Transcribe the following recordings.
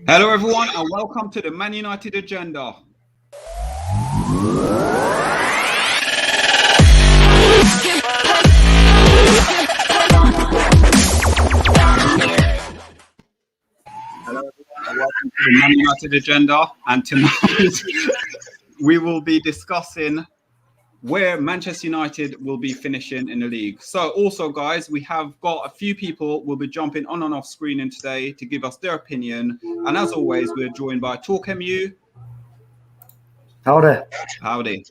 Hello, everyone, and welcome to the Man Utd Agenda. Hello, everyone, and welcome to the Man Utd Agenda. And tonight we will be discussing where Manchester United will be finishing in the league. So also, guys, we have got a few people will be jumping on and off screening today to give us their opinion. And as always, we're joined by TalkMU. Howdy. Mr.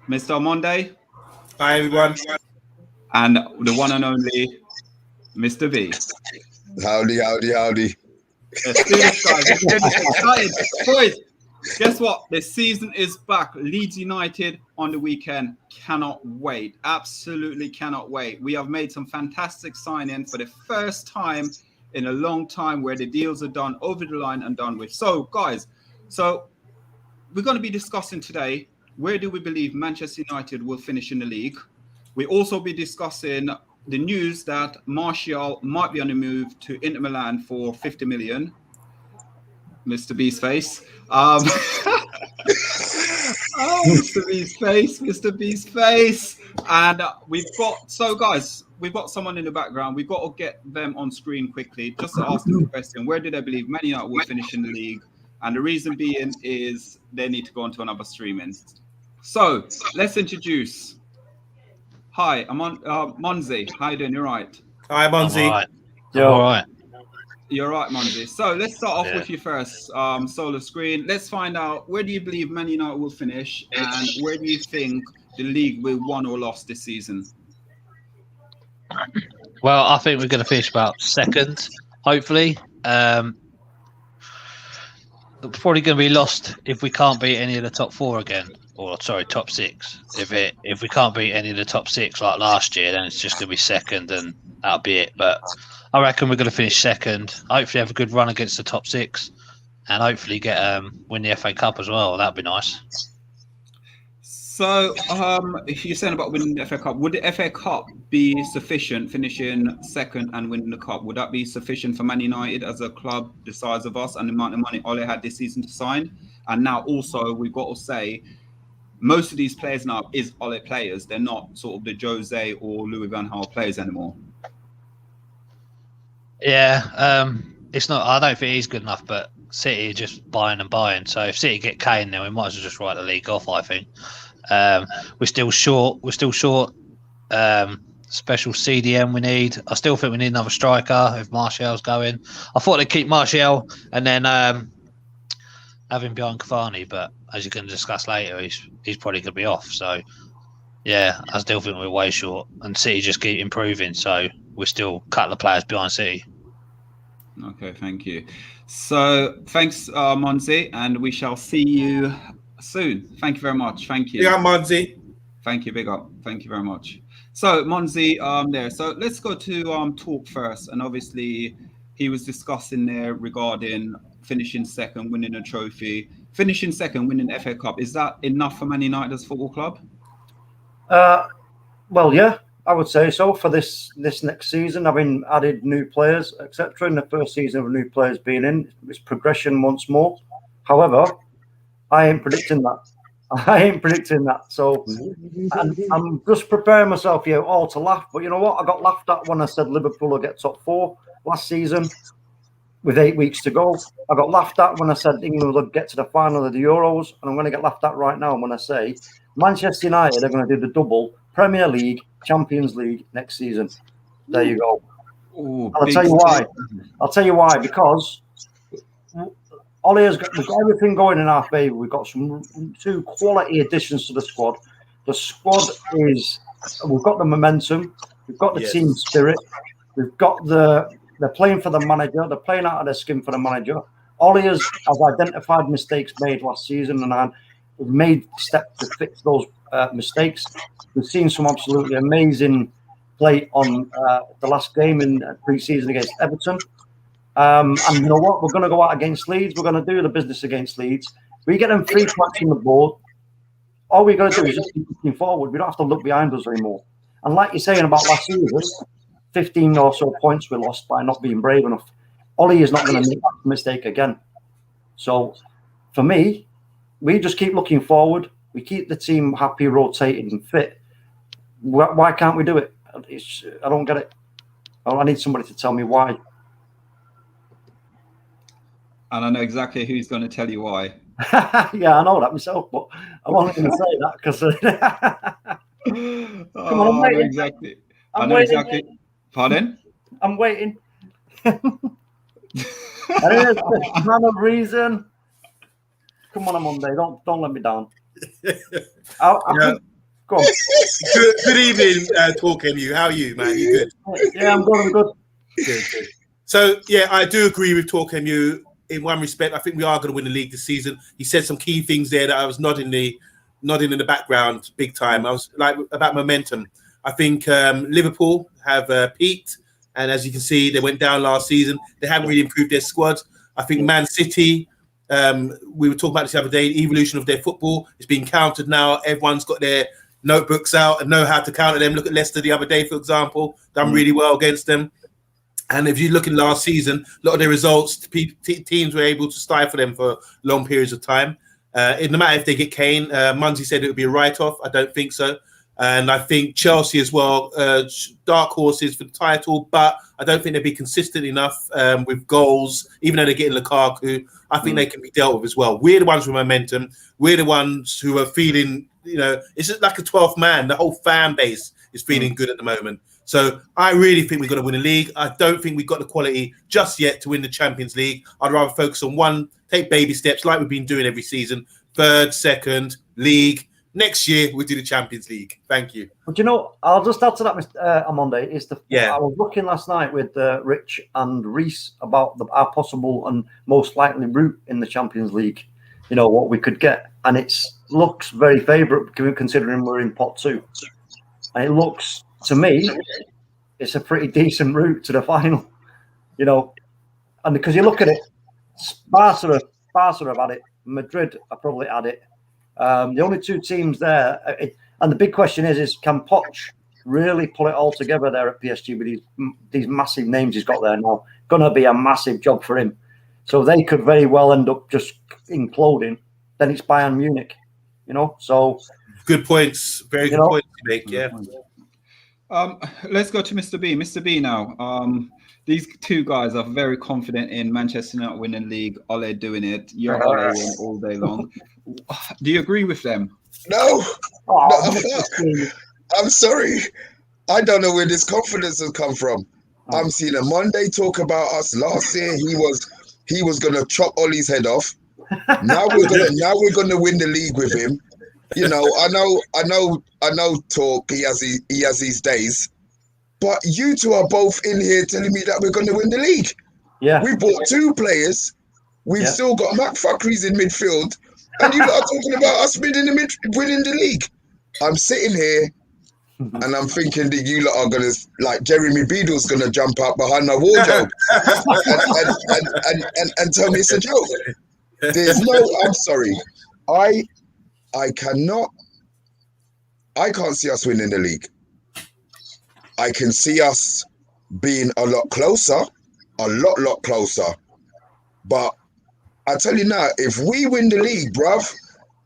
Omondi. Hi, everyone. And the one and only Mr. B. Howdy. Let's do this, guys. Let's get excited. Boys, guess what? The season is back. Leeds United on the weekend. Cannot wait. Absolutely cannot wait. We have made some fantastic signing for the first time in a long time where the deals are done over the line and done with. So, guys, we're going to be discussing today, where do we believe Manchester United will finish in the league? We'll also be discussing the news that Martial might be on the move to Inter Milan for 50 million. Mr. B's face. Mr. B's face. And we've got someone in the background. We've got to get them on screen quickly just to ask them the question. Where do they believe Man United will finish in the league? And the reason being is they need to go onto another streaming. So let's introduce. Hi, I'm on Monzi. How you doing? You're right. Hi, Monzi. All right. You're right, Monzi. So let's start off with you first. Solar screen. Let's find out, where do you believe Man United will finish, and where do you think the league will won or lost this season? Well, I think we're going to finish about second, hopefully. Probably going to be lost if we can't beat any of the top four again. Or sorry, top six. If we can't beat any of the top six like last year, then it's just going to be second, and that'll be it. But I reckon we're going to finish second. Hopefully, have a good run against the top six, and hopefully get win the FA Cup as well. That'd be nice. So, you're saying about winning the FA Cup. Would the FA Cup be sufficient, finishing second and winning the cup? Would that be sufficient for Man United as a club the size of us and the amount of money Ole had this season to sign? And now also, we've got to say, most of these players now is Ole players. They're not sort of the Jose or Louis van Gaal players anymore. Yeah, it's not. I don't think he's good enough, but City are just buying and buying. So if City get Kane, then we might as well just write the league off, I think. We're still short. Special CDM we need. I still think we need another striker if Martial's going. I thought they'd keep Martial and then have him behind Cavani, but as you can discuss later, he's probably going to be off. So, yeah, I still think we're way short. And City just keep improving, so we're still cutting the players behind City. Okay, thank you. So, thanks, Monzi, and we shall see you soon. Thank you very much. Thank you. Yeah, Monzi. Thank you, big up. Thank you very much. So, Monzi, there. So, let's go to Talk first. And obviously, he was discussing there regarding finishing second, winning a trophy. Finishing second, winning FA Cup. Is that enough for Man United as a football club? Well, yeah, I would say so for this next season. Having added new players, etc. In the first season of new players being in, it's progression once more. However, I ain't predicting that. So I'm just preparing myself here all to laugh. But you know what? I got laughed at when I said Liverpool will get top four last season with 8 weeks to go. I got laughed at when I said England will get to the final of the Euros. And I'm going to get laughed at right now when I say Manchester United are going to do the double Premier League, Champions League next season. There you go. Ooh, I'll tell you why. Because Ole has got, we've got everything going in our favour. We've got two quality additions to the squad. The squad we've got the momentum, we've got the team spirit, we've got they're playing for the manager, they're playing out of their skin for the manager. Ole has identified mistakes made last season and have made steps to fix those mistakes. We've seen some absolutely amazing play on the last game in pre-season against Everton. And you know what? We're going to go out against Leeds. We're going to do the business against Leeds. We get them 3 points on the board. All we got to do is just keep looking forward. We don't have to look behind us anymore. And like you're saying about last season, 15 or so points we lost by not being brave enough. Ollie is not going to make that mistake again. So for me, we just keep looking forward. We keep the team happy, rotated and fit. Why can't we do it? I don't get it. I need somebody to tell me why. And I know exactly who's going to tell you why. Yeah, I know that myself, but I'm only going to say that because. Come on, I'm waiting. Exactly. I'm I know waiting. exactly. Pardon? I'm waiting. Man of reason. Come on, Monday. Don't let me down. Go on. Good evening, Talk MU. How are you, man? You good? Yeah, I'm good. Good. So, yeah, I do agree with Talk MU in one respect. I think we are going to win the league this season. He said some key things there that I was nodding in the background big time. I was like about momentum. I think Liverpool have peaked, and as you can see, they went down last season. They haven't really improved their squad. I think Man City, we were talking about this the other day, the evolution of their football is being countered now. Everyone's got their notebooks out and know how to counter them. Look at Leicester the other day, for example, done really well against them. And if you look at last season, a lot of their results, teams were able to stifle them for long periods of time. It no matter if they get Kane, Munzi said it would be a write-off. I don't think so. And I think Chelsea as well, dark horses for the title, but I don't think they'll be consistent enough with goals, even though they're getting Lukaku. I think they can be dealt with as well. We're the ones with momentum. We're the ones who are feeling, it's just like a 12th man. The whole fan base is feeling good at the moment. So I really think we're going to win the league. I don't think we've got the quality just yet to win the Champions League. I'd rather focus on one, take baby steps like we've been doing every season. Third, second, league. Next year, we'll do the Champions League. Thank you. But I'll just add to that, Mr. Amonde. Yeah. I was looking last night with Rich and Reese about our possible and most likely route in the Champions League. What we could get, and it looks very favourable considering we're in pot 2. And it looks, to me, it's a pretty decent route to the final. And because you look at it, Barca have had it. Madrid have probably had it. The only two teams there, and the big question is can Poch really pull it all together there at PSG with these massive names he's got there now? Going to be a massive job for him. So they could very well end up just imploding. Then it's Bayern Munich, So good points, very good points to make. Yeah. Let's go to Mr. B. Mr. B now. These two guys are very confident in Manchester United winning league. Ole doing it. You're Ole win all day long. Do you agree with them? No. I'm sorry. I don't know where this confidence has come from. I'm seeing a Monday talk about us last year. He was gonna chop Ole's head off. Now we're gonna win the league with him. I know. Talk. He has these days. But you two are both in here telling me that we're going to win the league. Yeah. We bought 2 players. We've still got McFuckeries in midfield. And you lot are talking about us winning the league. I'm sitting here and I'm thinking that you lot are going to, like Jeremy Beadle's going to jump out behind my wardrobe and tell me it's a joke. I'm sorry. I can't see us winning the league. I can see us being a lot closer. But I tell you now, if we win the league, bruv,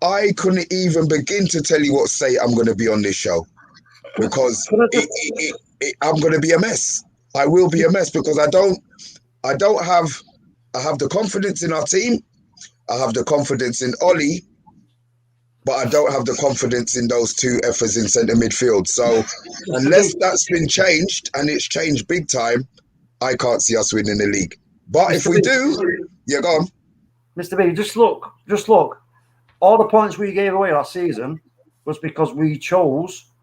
I couldn't even begin to tell you what state I'm going to be on this show. Because I'm going to be a mess. I will be a mess because I have the confidence in our team. I have the confidence in Ollie. But I don't have the confidence in those 2 effers in centre midfield. So unless that's been changed, and it's changed big time, I can't see us winning the league. But if we do, go on. Mr. B, just look. All the points we gave away last season was because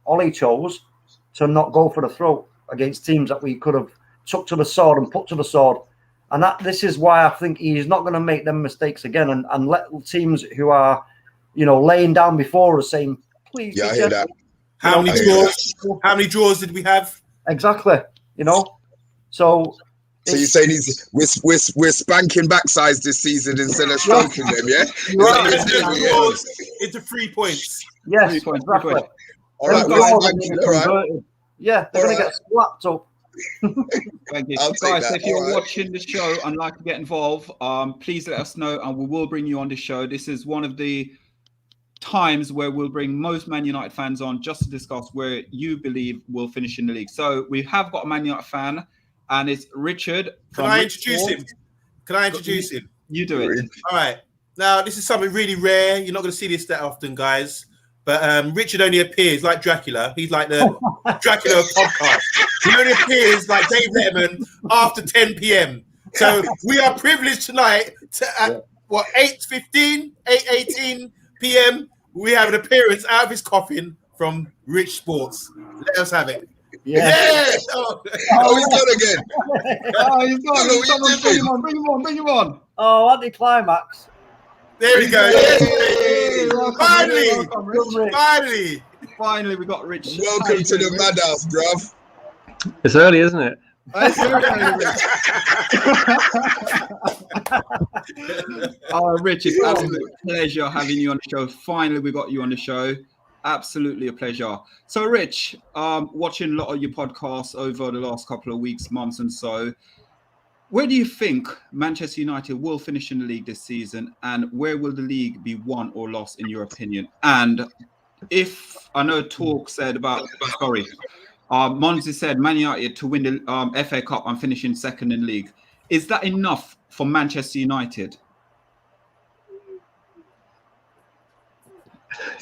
Ollie chose to not go for the throat against teams that we could have took to the sword and put to the sword. And this is why I think he's not going to make them mistakes again and let teams who are laying down before us saying, please. Yeah, I hear that. How many draws did we have? Exactly. So you're saying we're spanking backsides this season instead of stroking them, yeah? Right. Into 3 points. Yes, 3 points. exactly. All right, we're spanking, all right. Yeah, they're going to get slapped up. Thank you. I'll take Guys, that. if you're All right. watching the show and like to get involved, please let us know and we will bring you on the show. This is one of the times where we'll bring most Man United fans on just to discuss where you believe will finish in the league. So we have got a Man United fan, and it's Richard. Can I introduce him? Can I introduce him? You do it. All right. Now, this is something really rare. You're not going to see this that often, guys. But Richard only appears like Dracula. He's like the Dracula of podcast. He only appears like Dave Letterman after 10 p.m. So we are privileged tonight to, at 8:15, 8:18 p.m. we have an appearance out of his coffin from Rich Sports. Let us have it. Yeah. Oh, he's gone again. Oh, he's gone. Hello, Someone bring him on. Oh, anti-climax. there we go. Hey, Finally, we got Rich. Welcome to the madhouse, bruv. It's early, isn't it? Rich, it's an absolute pleasure having you on the show. Finally, we got you on the show. Absolutely a pleasure. So, Rich, watching a lot of your podcasts over the last couple of weeks, months, and so, where do you think Manchester United will finish in the league this season, and where will the league be won or lost, in your opinion? And if I know talk said about, Monzi said Man United to win the FA Cup and finishing second in the league. Is that enough for Manchester United?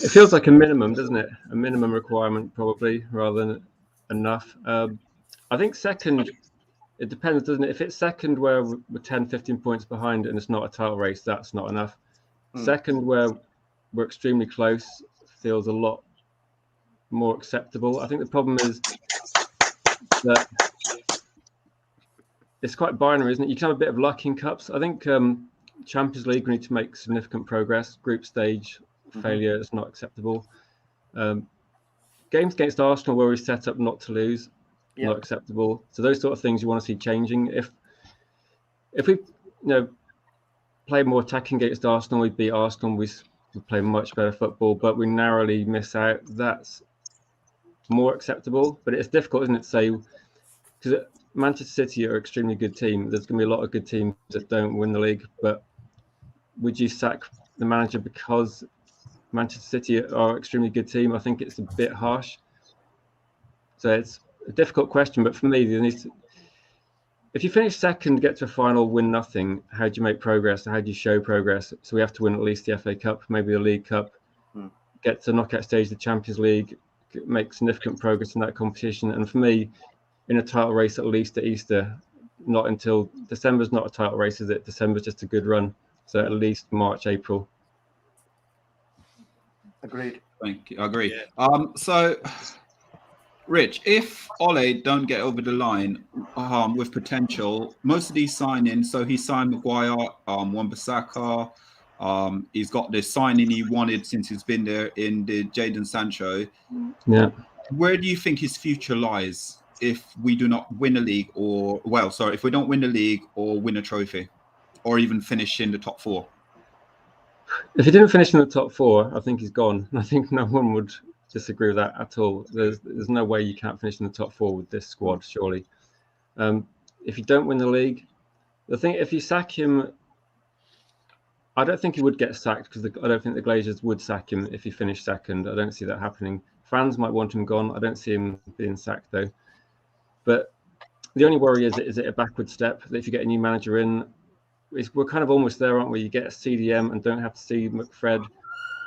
It feels like a minimum, doesn't it? A minimum requirement, probably, rather than enough. I think second, it depends, doesn't it? If it's second where we're 10, 15 points behind and it's not a title race, that's not enough. Second where we're extremely close feels a lot more acceptable. I think the problem is that it's quite binary, isn't it? You can have a bit of luck in cups. I think Champions League, we need to make significant progress. Group stage failure is not acceptable. Games against Arsenal where we set up not to lose, not acceptable. So those sort of things you want to see changing. If we play more attacking against Arsenal, we beat Arsenal, we play much better football, but we narrowly miss out. That's more acceptable, but it's difficult, isn't it, to say, because Manchester City are an extremely good team. There's going to be a lot of good teams that don't win the league, but would you sack the manager because Manchester City are an extremely good team? I think it's a bit harsh. So it's a difficult question, but for me, if you finish second, get to a final, win nothing, how do you make progress? How do you show progress? So we have to win at least the FA Cup, maybe the League Cup, get to the knockout stage of the Champions League, make significant progress in that competition. And for me, in a title race, at least at Easter, not until December's not a title race, is it? December's just a good run. So at least March, April. Agreed. Thank you. I agree. Yeah. So, Rich, if Ole don't get over the line with potential, most of these signings, so he signed Maguire, Wan-Bissaka, he's got the signing he wanted since he's been there in the Jadon Sancho. Yeah. Where do you think his future lies if we do not win a league if we don't win the league or win a trophy or even finish in the top four? If he didn't finish in the top four, I think he's gone. I think no one would disagree with that at all. There's no way you can't finish in the top four with this squad, surely. If you don't win the league, the thing, if you sack him, I don't think he would get sacked because I don't think the Glazers would sack him if he finished second. I don't see that happening. Fans might want him gone. I don't see him being sacked though. But the only worry is it a backward step? That if you get a new manager in, we're kind of almost there, aren't we? You get a CDM and don't have to see McFred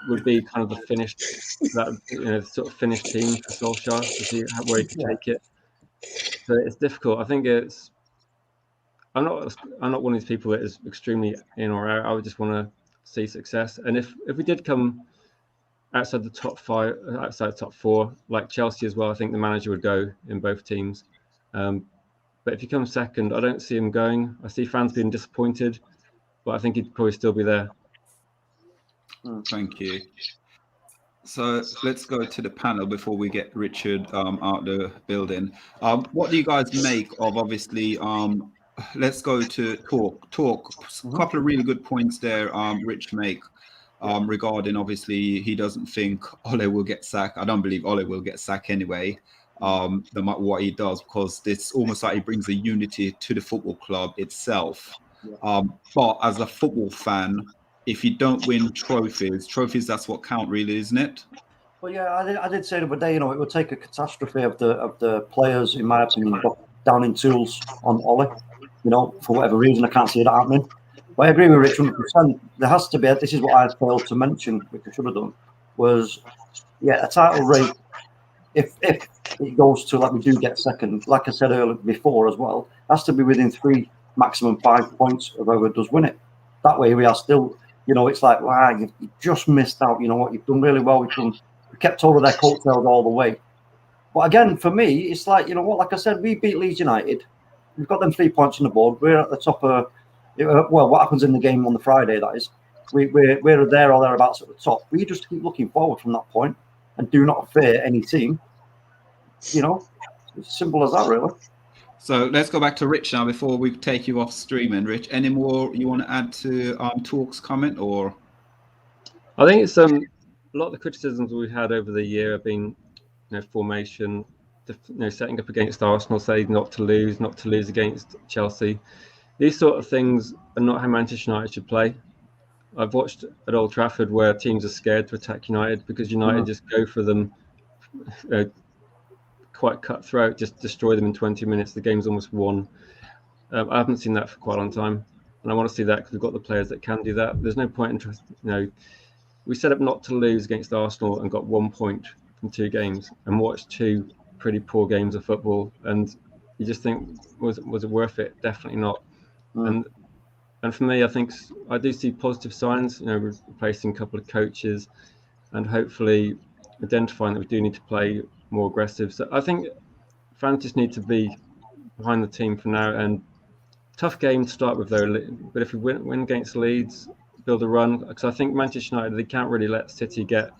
would be kind of the finished, sort of finished team for Solskjaer to see where he can take it. So it's difficult. I think I'm not one of these people that is extremely in or out. I would just want to see success. And if we did come outside the top five, outside the top four, like Chelsea as well, I think the manager would go in both teams. But if you come second, I don't see him going. I see fans being disappointed, but I think he'd probably still be there. Thank you. So let's go to the panel before we get Richard out the building. What do you guys make of, obviously, let's go to talk. A couple of really good points there Rich make regarding, obviously, he doesn't think Ole will get sacked. I don't believe Ole will get sacked anyway. no matter what he does, because it's almost like he brings a unity to the football club itself. But as a football fan, if you don't win trophies, that's what count, really, isn't it? Well, yeah, I did say the other day, it would take a catastrophe of the players, in my opinion, down in tools on Ollie. For whatever reason, I can't see that happening. But I agree with Rich 100%. There has to be. This is what I failed to mention, which I should have done, was a title race. If it goes to, like, we do get second, like I said earlier before as well, has to be within 3, maximum 5 points of whoever does win it. That way we are still, it's like, wow, you've just missed out. You know what? You've done really well. We kept hold of their coattails all the way. But again, for me, it's like, like I said, we beat Leeds United. We've got them 3 points on the board. We're at the top of, what happens in the game on the Friday, that is. We're there or thereabouts at the top. We just keep looking forward from that point and do not fear any team. It's as simple as that, really. So let's go back to Rich now before we take you off streaming. Rich, any more you want to add to Talk's comment, or? I think it's a lot of the criticisms we've had over the year have been, formation, setting up against Arsenal, say not to lose against Chelsea. These sort of things are not how Manchester United should play. I've watched at Old Trafford where teams are scared to attack United because United just go for them, quite cutthroat, just destroy them in 20 minutes. The game's almost won. I haven't seen that for quite a long time, and I want to see that because we've got the players that can do that. There's no point in we set up not to lose against Arsenal and got 1 point from 2 games and watched 2 pretty poor games of football, and you just think, was it worth it? Definitely not. And for me, I think I do see positive signs, replacing a couple of coaches and hopefully identifying that we do need to play more aggressive. So I think fans just need to be behind the team for now, and tough game to start with though, but if we win against Leeds, build a run, because I think Manchester United, they can't really let City get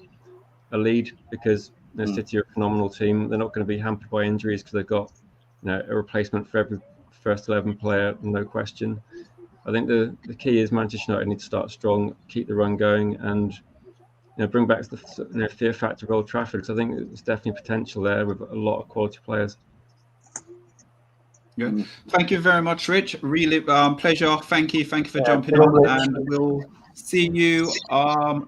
a lead because City are a phenomenal team. They're not going to be hampered by injuries because they've got a replacement for every first 11 player, no question. I think the key is Manchester United need to start strong, keep the run going, and bring back the fear factor of Old Trafford, because I think there's definitely potential there with a lot of quality players. Yeah. Thank you very much, Rich. Really pleasure. Thank you for jumping on, and we'll see you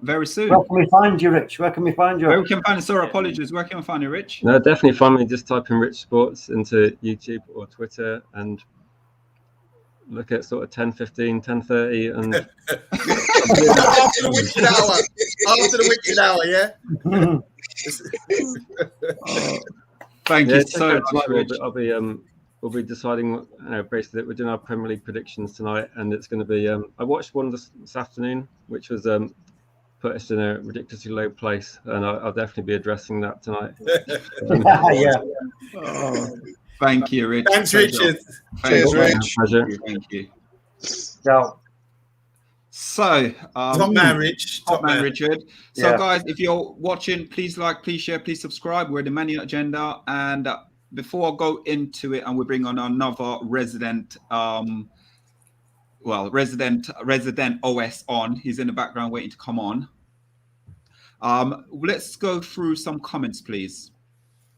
very soon. Where can we find you, Rich? Where can we find you? Where can we find you? Sorry, apologies. Where can we find you, Rich? No, definitely find me. Just type in Rich Sports into YouTube or Twitter and look at sort of 10:15, 10:30, and after the wicked hour, yeah. Thank you so much, Rich. We'll be deciding, basically that we're doing our Premier League predictions tonight, and it's going to be. I watched one this afternoon, which was put us in a ridiculously low place, and I'll definitely be addressing that tonight. Thank you, Rich. Thanks, Richard. Cheers, Rich. Pleasure. Thank you. Ciao. So, top man, Rich. Top man, Richard. So, guys, if you're watching, please like, please share, please subscribe. We're the Man Utd Agenda, and before I go into it, and we bring on another resident OS on. He's in the background waiting to come on. Let's go through some comments, please.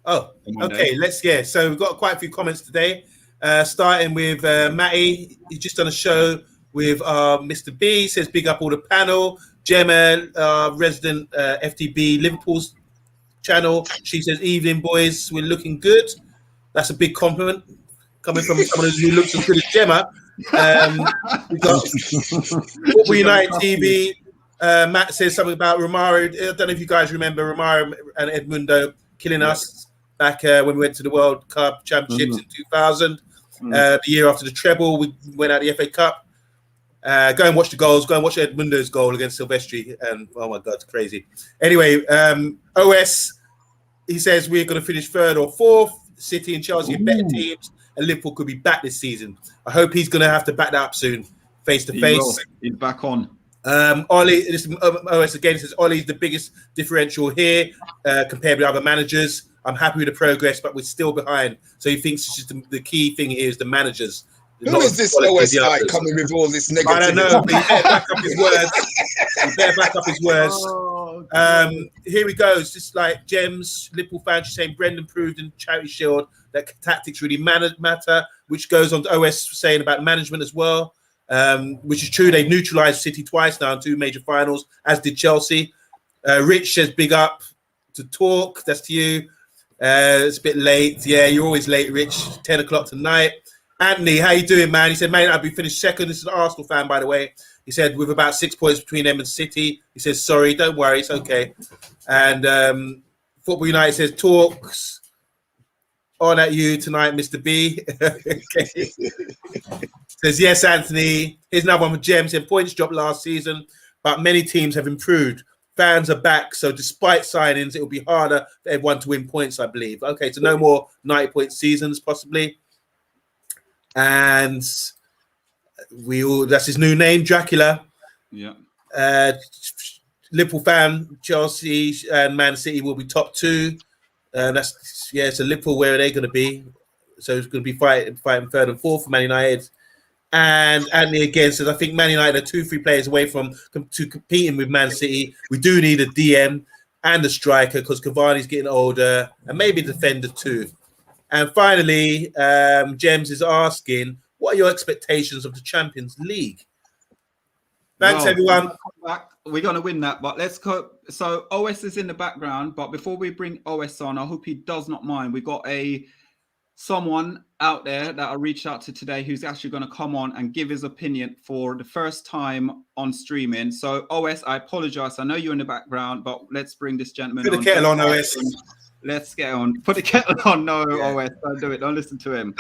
Oh, okay. So we've got quite a few comments today. Starting with Matty. He's just done a show with MisterB. He says big up all the panel. Gemma, resident FTB Liverpool's channel. She says, evening boys, we're looking good. That's a big compliment coming from someone who looks as good as Gemma. We've got Football United TV. Matt says something about Romario. I don't know if you guys remember Romario and Edmundo killing us back when we went to the World Cup Championships in 2000. The year after the treble, we went out the FA Cup. Go and watch the goals. Go and watch Edmundo's goal against Silvestri. And oh my God, it's crazy. Anyway, OS, he says we're going to finish 3rd or 4th. City and Chelsea are better teams, and Liverpool could be back this season. I hope he's going to have to back that up soon, face to face. He's back on. Ollie, this OS again says Ollie's the biggest differential here compared with other managers. I'm happy with the progress, but we're still behind. So he thinks it's just the key thing here is the managers. Who is this OS guy coming with all this negativity? I don't know, but he better back up his words. Here we go. It's just like Gems, Liverpool fans, she's saying Brendan proved in Charity Shield that tactics really matter, which goes on to OS saying about management as well, which is true. They've neutralised City twice now in 2 major finals, as did Chelsea. Rich says big up to Talk. That's to you. It's a bit late. Yeah, you're always late, Rich. 10 o'clock tonight. Anthony, how you doing, man? He said, man, I'll be finished second. This is an Arsenal fan, by the way. He said, with about 6 points between them and City. He says, sorry, don't worry, it's okay. And Football United says, talks on at you tonight, Mr. B. Says, yes, Anthony. Here's another one with Gems. And points dropped last season, but many teams have improved. Fans are back, so despite signings, it will be harder for everyone to win points, I believe. Okay, so no more 90-point seasons, possibly. And that's his new name, Dracula. Yeah. Liverpool fan, Chelsea and Man City will be top 2. So Liverpool, where are they going to be? So it's going to be fighting 3rd and 4th for Man United. And Anthony again says, I think Man United are 2-3 players away from competing with Man City. We do need a DM and a striker because Cavani's getting older and maybe a defender too. And finally, James is asking, what are your expectations of the Champions League? Thanks, everyone. We're going to win that, but let's go. So OS is in the background, but before we bring OS on, I hope he does not mind. We've got someone out there that I reached out to today who's actually going to come on and give his opinion for the first time on streaming. So OS, I apologize. I know you're in the background, but let's bring this gentleman on. Put the kettle on, OS. Let's get on. Put the kettle on. No, yeah. OS, don't do it. Don't listen to him.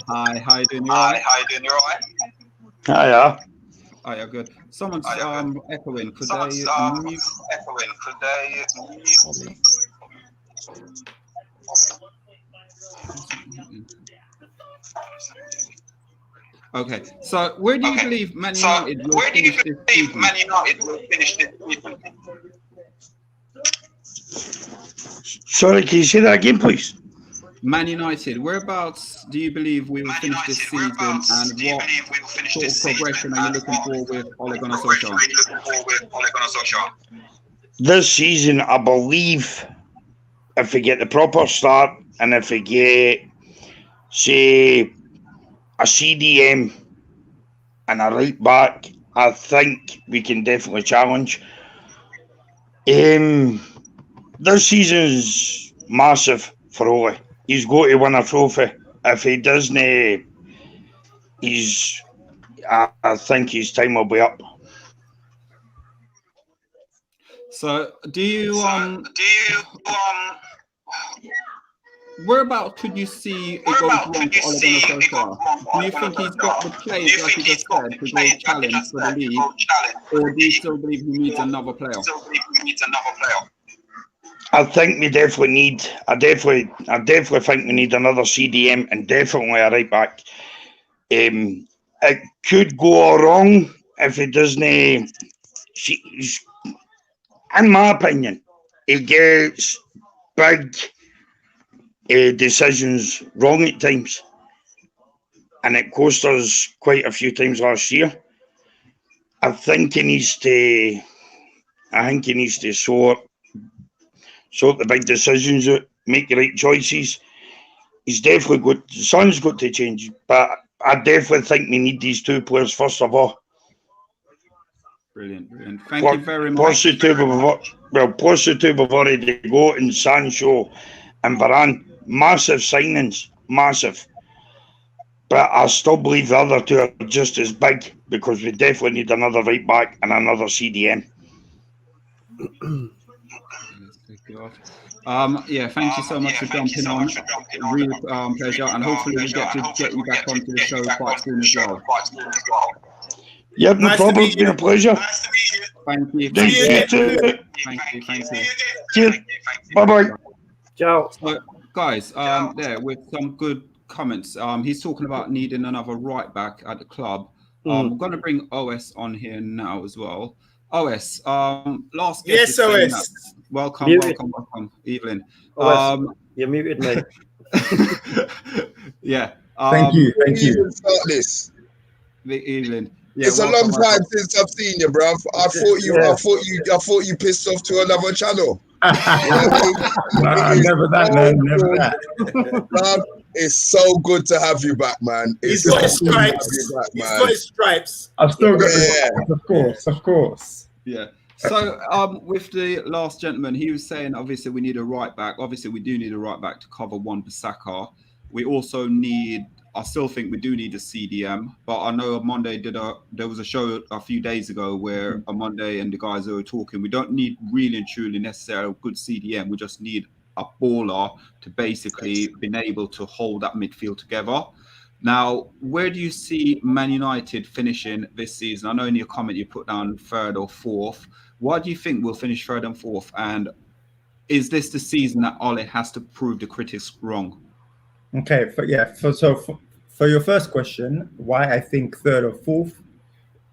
Hi, how you doing? You all right? Hiya. Oh, yeah, good. Someone's echoing. Could they mute? Okay, so where do you believe Man United will finish this season? Sorry, can you say that again, please? Man United, whereabouts do you believe we will finish this season, and what sort of progression are you looking for with Ole Gunnar Solskjaer? This season, I believe, if we get the proper start and if we get, say, a CDM and a right back, I think we can definitely challenge. This season's massive for Ole. He's got to win a trophy. If he doesn't, I think his time will be up. So, do you whereabouts could you see it goes wrong for Ole Gunnar Solskjaer? Do you think he's got the players, like you just said, to go challenge for the league, or do you still believe he needs another player? I think we definitely need. I definitely think we need another CDM and definitely a right back. It could go all wrong if he doesn't. In my opinion, he gets big decisions wrong at times, and it cost us quite a few times last year. I think he needs to sort the big decisions out, make the right choices. He's definitely got, the sun's got to change, but I definitely think we need these 2 players first of all. Brilliant. Thank you very much. Plus the 2 we've already got in Sancho and Varane. Massive signings, massive. But I still believe the other 2 are just as big because we definitely need another right back and another CDM. Thank you so much for jumping on. Real pleasure, and hopefully we get to get you back onto the show quite soon as well. Yeah, no problem. It's been a pleasure. Thank you. Thank you. Cheers. Bye-bye. Ciao. So, guys, there with some good comments. He's talking about needing another right back at the club. We're going to bring OS on here now as well. OS, last guest. Yes, OS. Welcome, Evelyn. You muted me. Yeah. Thank you. Start this. Evelyn. It's a long time since I've seen you, bruv. I thought you pissed off to another channel. Nah, never that, man. Never that. Bruv, it's so good to have you back, man. He's got his stripes. He's got his stripes. I've still got of course. Yeah. So with the last gentleman, he was saying obviously we need a right back. Obviously we do need a right back to cover Wan-Bissaka. We also need, I still think we do need a CDM, but I know Monday there was a show a few days ago where Monday and the guys were talking. We don't need really and truly necessarily a good CDM. We just need a baller to basically been able to hold that midfield together. Now, where do you see Man United finishing this season? I know in your comment you put down 3rd or 4th. Why do you think we'll finish 3rd and 4th? And is this the season that Ole has to prove the critics wrong? Okay, for your first question, why I think 3rd or 4th,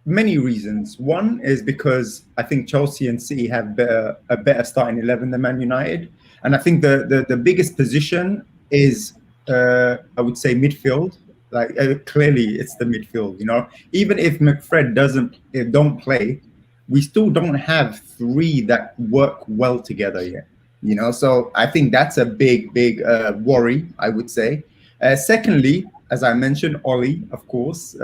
many reasons. One is because I think Chelsea and City have a better starting 11 than Man United. And I think the biggest position is, I would say, midfield. Like clearly it's the midfield, you know. Even if McFred don't play, we still don't have 3 that work well together yet, you know. So I think that's a big worry, I would say. Secondly, as I mentioned, Ole, of course.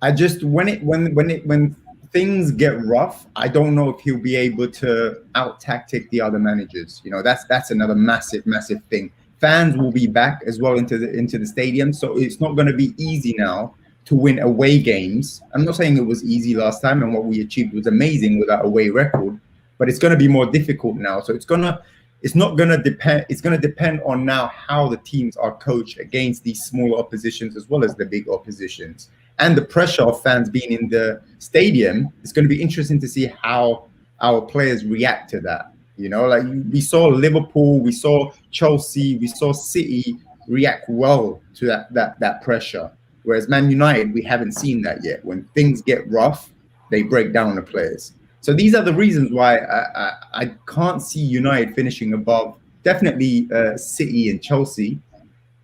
I just when things get rough, I don't know if he'll be able to out-tactic the other managers. You know, that's another massive thing. Fans will be back as well into the stadium, so it's not going to be easy now to win away games. I'm not saying it was easy last time, and what we achieved was amazing with our away record, but it's going to be more difficult now. So it's going to depend on now how the teams are coached against these smaller oppositions as well as the big oppositions, and the pressure of fans being in the stadium. It's going to be interesting to see how our players react to that. You know, like we saw Liverpool, we saw Chelsea, we saw City react well to that pressure. Whereas Man United, we haven't seen that yet. When things get rough, they break down the players. So these are the reasons why I can't see United finishing above, definitely City and Chelsea.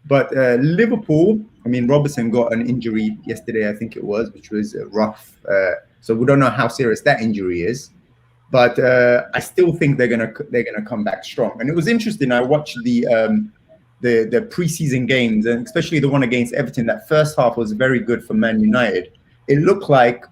But Liverpool, I mean, Robertson got an injury yesterday, I think it was, which was rough. So we don't know how serious that injury is. But I still think they're gonna come back strong. And it was interesting. I watched the preseason games, and especially the one against Everton. That first half was very good for Man United. It looked like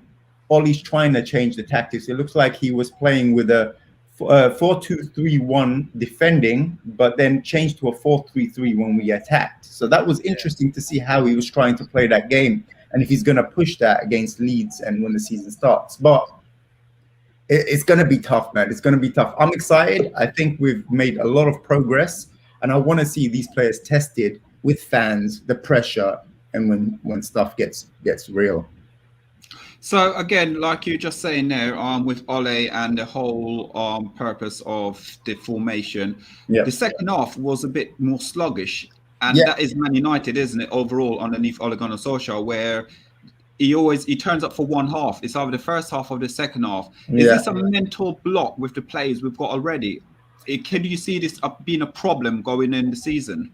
Ole's trying to change the tactics. It looks like he was playing with a 4-2-3-1 defending, but then changed to a 4-3-3 when we attacked. So that was interesting to see how he was trying to play that game, and if he's going to push that against Leeds and when the season starts. But it's going to be tough, man. It's going to be tough. I'm excited. I think we've made a lot of progress, and I want to see these players tested with fans, the pressure, and when stuff gets real. So again, like you're just saying there, with Ole and the whole purpose of the formation, the second half was a bit more sluggish, and that is Man United, isn't it? Overall, underneath Ole Gunnar Solskjaer, where he turns up for one half. It's either the first half or the second half. Is this a mental block with the players we've got already? Can you see this being a problem going in the season?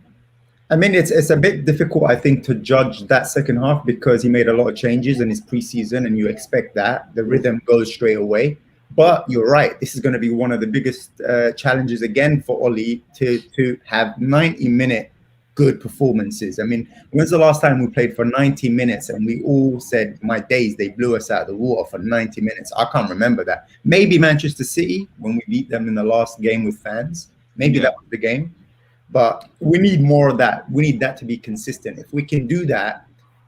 I mean, it's a bit difficult, I think, to judge that second half because he made a lot of changes in his preseason, and you expect that the rhythm goes straight away. But you're right; this is going to be one of the biggest challenges again for Ole to have 90-minute good performances. I mean, when's the last time we played for 90 minutes and we all said, my days, they blew us out of the water for 90 minutes? I can't remember that. Maybe Manchester City when we beat them in the last game with fans. Maybe that was the game. But we need more of that. We need that to be consistent. If we can do that,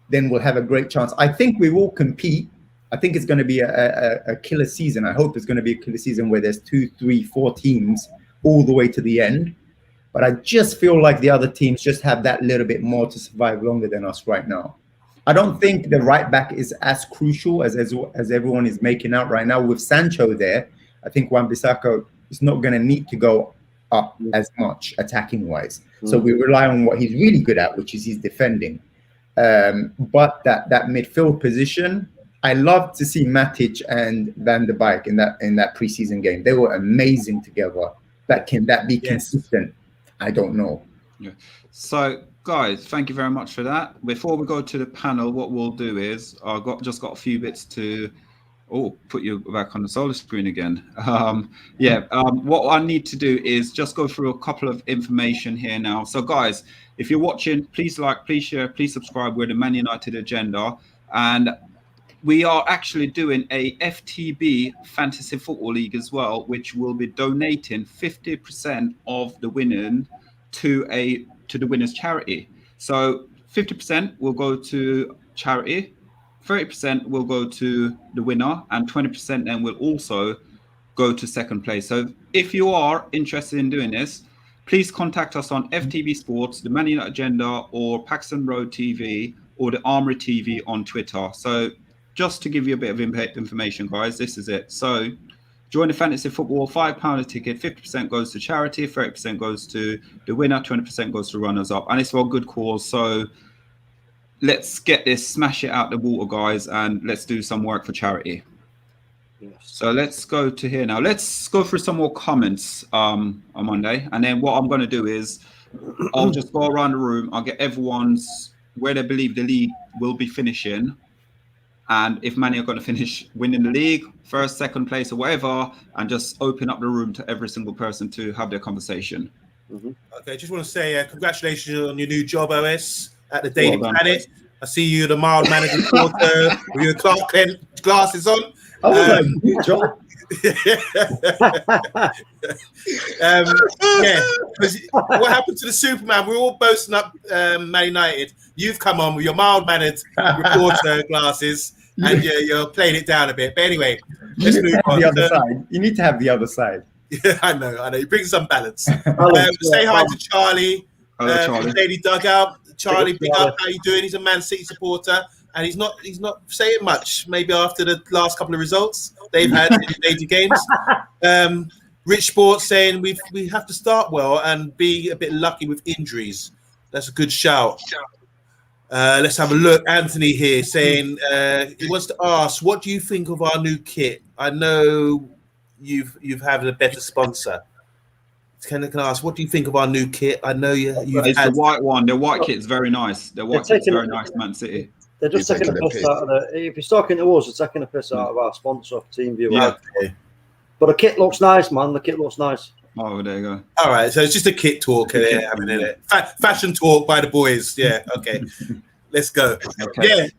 then we'll have a great chance. I think we will compete. I think it's going to be a killer season. I hope it's going to be a killer season where there's 2, 3, 4 teams all the way to the end. But I just feel like the other teams just have that little bit more to survive longer than us right now. I don't think the right back is as crucial as everyone is making out right now. With Sancho there, I think Wan-Bissaka is not going to need to go up as much attacking-wise. So we rely on what he's really good at, which is his defending. But that midfield position, I love to see Matic and Van der Beek in that preseason game. They were amazing together. Can that be consistent? I don't know. Yeah. So guys, thank you very much for that. Before we go to the panel, what we'll do is I've just got a few bits to put you back on the solar screen again. What I need to do is just go through a couple of information here now. So guys, if you're watching, please like, please share, please subscribe. We're the Man Utd Agenda, and we are actually doing a FTB Fantasy Football League as well, which will be donating 50% of the winning to the winner's charity. So 50% will go to charity, 30% will go to the winner, and 20% then will also go to second place. So if you are interested in doing this, please contact us on FTB Sports, the Man Utd Agenda, or Paxton Road TV, or the Armory TV on Twitter. So just to give you a bit of information, guys, this is it. So join the Fantasy Football, £5 a ticket, 50% goes to charity, 30% goes to the winner, 20% goes to runners up. And it's for a good cause. So let's get this, smash it out the water, guys, and let's do some work for charity. Yes. So let's go to here now. Let's go through some more comments on Monday. And then what I'm going to do is I'll just go around the room. I'll get everyone's where they believe the league will be finishing. And if many are going to finish winning the league, first, second place or whatever, and just open up the room to every single person to have their conversation. Mm-hmm. Okay, just want to say congratulations on your new job, OS, at the Daily Planet. I see you, the mild-mannered reporter, with your Clark Kent glasses on. New job. What happened to the Superman? We're all boasting up Man United. You've come on with your mild-mannered reporter glasses, and you're playing it down a bit. But anyway, let's move on. The other side. You need to have the other side. Yeah, I know. You bring some balance. Say hi to Charlie. Charlie. Lady Dugout. Charlie, big up. How you doing? He's a Man City supporter, and he's not saying much. Maybe after the last couple of results they've had in major games. Rich Sports saying we have to start well and be a bit lucky with injuries. That's a good shout. Let's have a look. Anthony here saying he wants to ask, what do you think of our new kit? I know you've had a better sponsor. Can I ask, what do you think of our new kit? I know you've it's the white one. The white kit is very nice. The white kit's very nice, Man City. They're just taking a piss out of the. If you're talking to us, they're taking a piss out of our sponsor, TeamViewer. Yeah. Okay. But the kit looks nice, man. The kit looks nice. Oh, there you go. All right, so it's just a kit talk. Fashion talk by the boys. Yeah, okay. Let's go. Okay.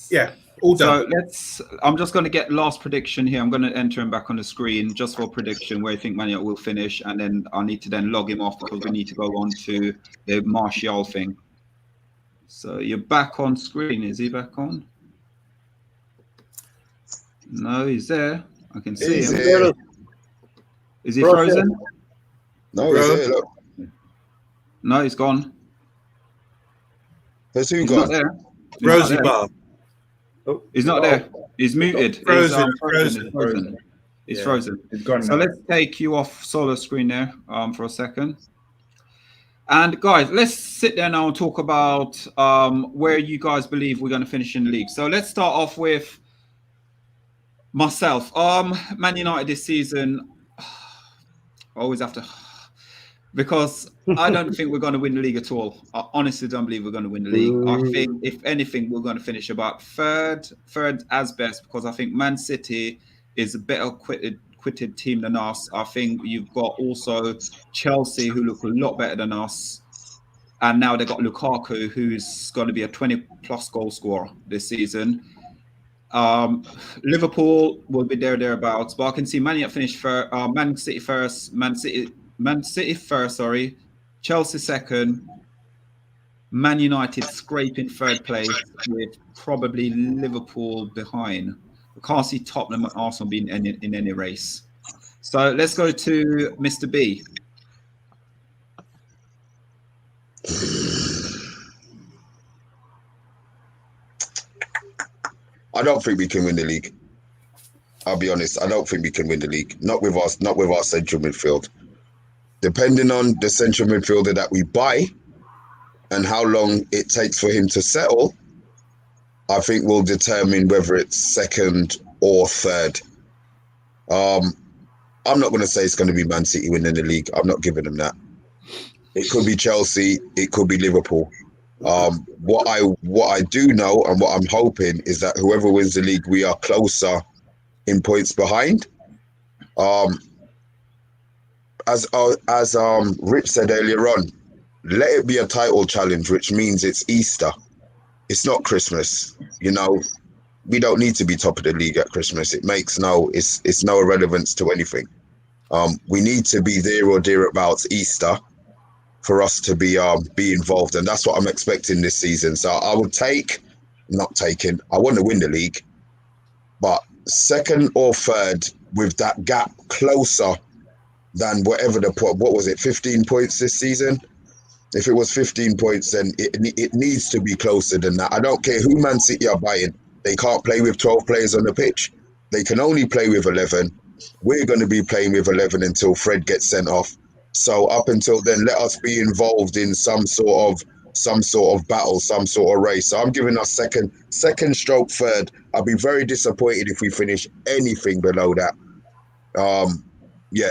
Yeah. All done. So I'm just going to get last prediction here. I'm going to enter him back on the screen just for prediction where I think Man Utd will finish, and then I need to then log him off because we need to go on to the Martial thing. So you're back on screen. Is he back on? No, he's there. I can see him. Is he frozen? No, he's there. Look. No, he's gone. He's gone? Not there. Brosyeboah. Oh, he's not there. He's muted. Frozen. He's frozen. He's gone. So let's take you off solo screen there for a second. And guys, let's sit there now and talk about where you guys believe we're going to finish in the league. So let's start off with myself. Man United this season, I always have to, because I don't think we're going to win the league at all. I honestly don't believe we're going to win the league. I think, if anything, we're going to finish about third as best, because I think Man City is a better quitted team than us. I think you've got also Chelsea, who look a lot better than us. And now they've got Lukaku, who's going to be a 20-plus goal scorer this season. Liverpool will be thereabouts, but I can see Man Utd finish first, Man City first, Man City first, Chelsea second, Man United scraping third place with probably Liverpool behind. I can't see Tottenham and Arsenal being in any race. So let's go to Mr. B. I don't think we can win the league. I'll be honest. I don't think we can win the league. Not with our central midfield. Depending on the central midfielder that we buy and how long it takes for him to settle, I think will determine whether it's second or third. I'm not going to say it's going to be Man City winning the league. I'm not giving them that. It could be Chelsea. It could be Liverpool. What I do know and what I'm hoping is that whoever wins the league, we are closer in points behind. As Rich said earlier on, let it be a title challenge, which means it's Easter. It's not Christmas. You know, we don't need to be top of the league at Christmas. It makes it's no irrelevance to anything. We need to be there or thereabouts Easter for us to be involved, and that's what I'm expecting this season. So I would I want to win the league, but second or third with that gap closer than whatever what was it, 15 points this season? If it was 15 points, then it needs to be closer than that. I don't care who Man City are buying. They can't play with 12 players on the pitch. They can only play with 11. We're going to be playing with 11 until Fred gets sent off. So up until then, let us be involved in some sort of battle, some sort of race. So I'm giving us second stroke third. I'll be very disappointed if we finish anything below that.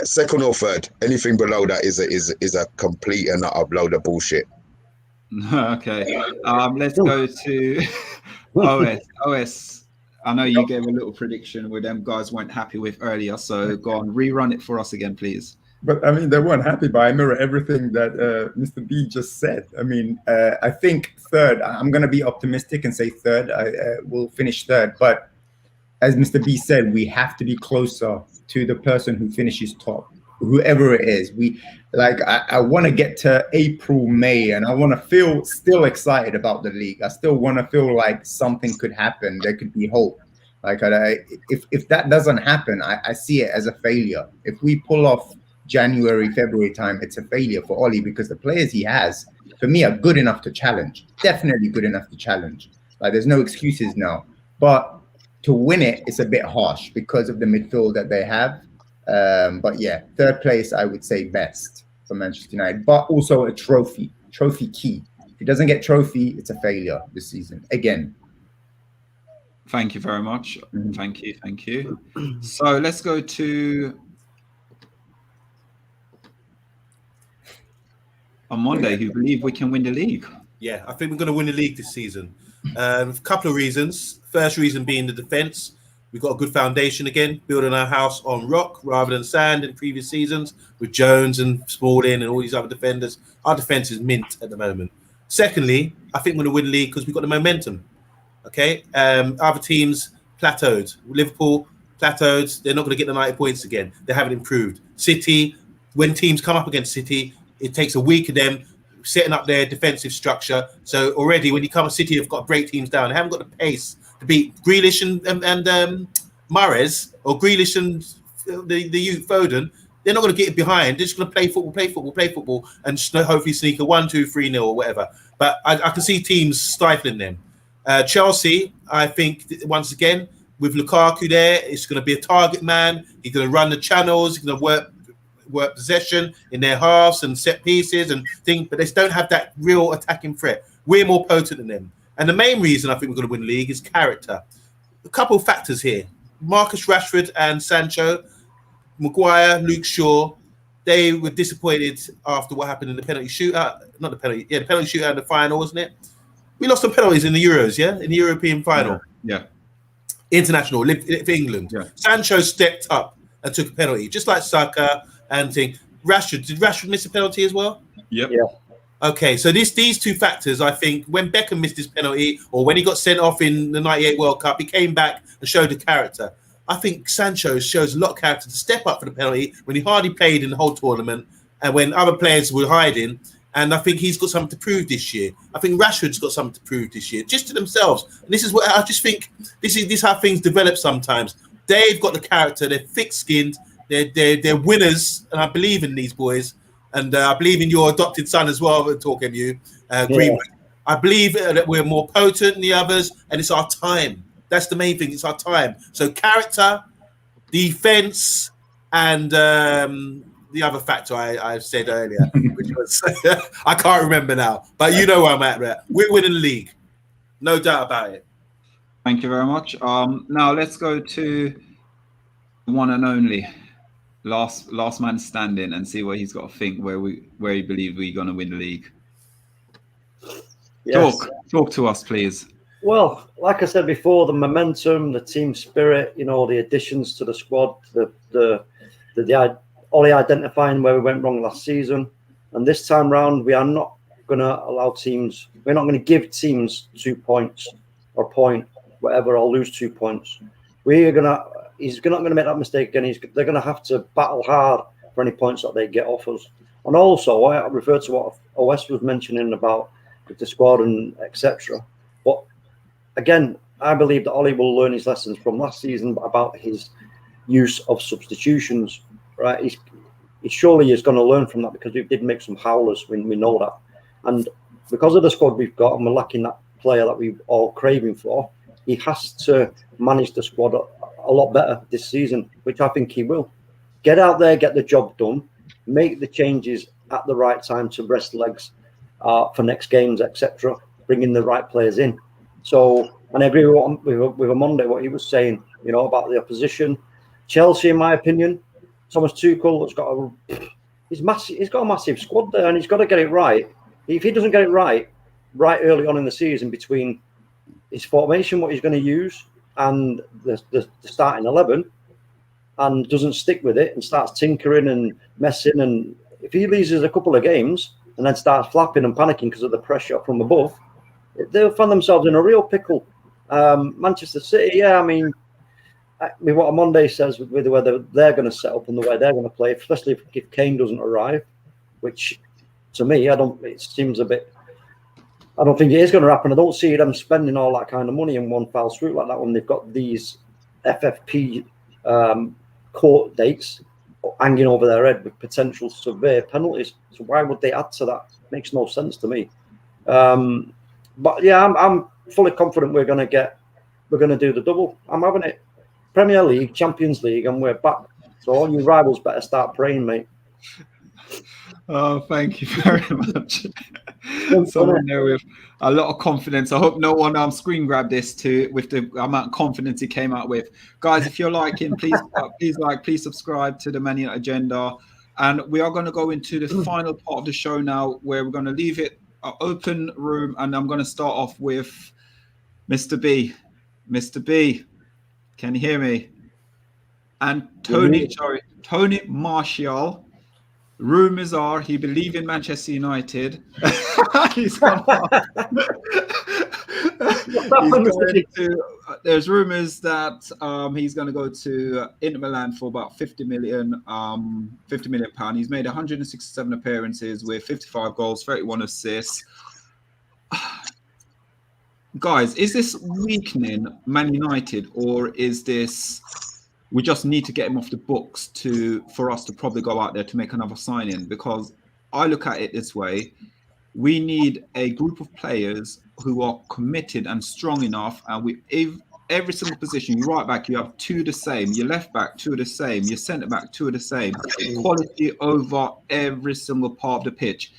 Second or third. Anything below that is a complete and utter load of bullshit. Okay. Let's go to OS. I know you gave a little prediction where them guys weren't happy with earlier, so go on, rerun it for us again, please. But I mean, they weren't happy, but I mirror everything that Mr. B just said. I mean, I think third, I'm going to be optimistic and say third. We'll finish third. But as Mr. B said, we have to be closer to the person who finishes top, whoever it is. I want to get to April, May, and I want to feel still excited about the league. I still want to feel like something could happen. There could be hope. If that doesn't happen, I see it as a failure. If we pull off January, February time, it's a failure for Ollie because the players he has, for me, are good enough to challenge. Definitely good enough to challenge. There's no excuses now. But to win it, it's a bit harsh because of the midfield that they have. But yeah, third place, I would say best for Manchester United, but also a trophy key. If he doesn't get trophy, it's a failure this season again. Thank you very much. Thank you. So let's go to on Monday, who believe we can win the league. Yeah, I think we're going to win the league this season. A couple of reasons. First reason being the defence. We've got a good foundation again, building our house on rock rather than sand in previous seasons with Jones and Smalling and all these other defenders. Our defence is mint at the moment. Secondly, I think we're going to win the league because we've got the momentum. Okay, other teams plateaued. Liverpool plateaued. They're not going to get the 90 points again. They haven't improved. City, when teams come up against City, it takes a week of them setting up their defensive structure. So already when you come to City, they've got break teams down. They haven't got the pace to beat Grealish and Mahrez or Grealish and the youth Foden. They're not going to get it behind. They're just going to play football, and hopefully sneak a 1-2, 3-0 or whatever. But I can see teams stifling them. Chelsea, I think, once again, with Lukaku there, it's going to be a target man. He's going to run the channels. He's going to work possession in their halves and set pieces and things, but they don't have that real attacking threat. We're more potent than them. And the main reason I think we're going to win the league is character. A couple of factors here. Marcus Rashford and Sancho, Maguire, Luke Shaw, they were disappointed after what happened in the penalty shootout. The penalty shootout in the final, wasn't it? We lost some penalties in the Euros, in the European final. Yeah. International, for England. Yeah. Sancho stepped up and took a penalty, just like Saka and thing. Rashford, did Rashford miss a penalty as well? Yep. Yeah. Okay, so these two factors, I think, when Beckham missed his penalty or when he got sent off in the 98 World Cup, he came back and showed the character. I think Sancho shows a lot of character to step up for the penalty when he hardly played in the whole tournament and when other players were hiding. And I think he's got something to prove this year. I think Rashford's got something to prove this year, just to themselves. And this is what I just think, this is how things develop sometimes. They've got the character, they're thick-skinned, they're winners, and I believe in these boys. And I believe in your adopted son as well, Greenwood. I believe that we're more potent than the others, and it's our time. That's the main thing, it's our time. So character, defense, and the other factor I said earlier, which was I can't remember now, but you know where I'm at. We're winning the league, no doubt about it. Thank you very much. Now let's go to one and only last man standing and see what he's got to think where he believes we're going to win the league. Yes. Talk to us, please. Well, like I said before, the momentum, the team spirit, the additions to the squad, the Ollie identifying where we went wrong last season, and this time round, we are not going to allow teams. We're not going to give teams 2 points or point, whatever, or lose 2 points. He's not going to make that mistake again. They're going to have to battle hard for any points that they get off us. And also, I refer to what OS was mentioning about the squad and etc. But again, I believe that Ollie will learn his lessons from last season about his use of substitutions. Right? He surely is going to learn from that, because we did make some howlers. We know that, and because of the squad we've got, and we're lacking that player that we're all craving for, he has to manage the squad a lot better this season, which I think he will. Get out there, get the job done, make the changes at the right time to rest legs for next games, etc. Bringing the right players in. So, and I agree with Omondi, what he was saying, about the opposition. Chelsea, in my opinion, Thomas Tuchel he's got a massive squad there, and he's got to get it right. If he doesn't get it right early on in the season, between his formation, what he's going to use, and the starting 11, and doesn't stick with it and starts tinkering and messing, and if he loses a couple of games and then starts flapping and panicking because of the pressure from above, they'll find themselves in a real pickle. Manchester City, with what Omondi says, with whether they're going to set up and the way they're going to play, especially if Kane doesn't arrive, which to me, it seems a bit. I don't think it is going to happen. I don't see them spending all that kind of money in one foul swoop like that when they've got these FFP court dates hanging over their head with potential severe penalties. So why would they add to that? Makes no sense to me. But yeah, I'm fully confident we're going to do the double. I'm having it. Premier League, Champions League, and we're back. So all you rivals better start praying, mate. Oh, thank you very much. Someone there with a lot of confidence. I hope no one screen grabbed this with the amount of confidence he came out with. Guys, if you're liking, please please subscribe to the Man Utd Agenda. And we are going to go into the final part of the show now, where we're going to leave it an open room, and I'm going to start off with Mr. B. Mr. B, can you hear me? And Tony Martial. Rumors are he believes in Manchester United. There's rumors that he's going to go to Inter Milan for about 50 million pound. He's made 167 appearances with 55 goals, 31 assists. Guys, is this weakening Man United, or is this we just need to get him off the books for us to probably go out there to make another signing? Because I look at it this way: we need a group of players who are committed and strong enough, and every single position, your right back, you have two the same, your left back, two the same, your centre back, two the same, quality over every single part of the pitch.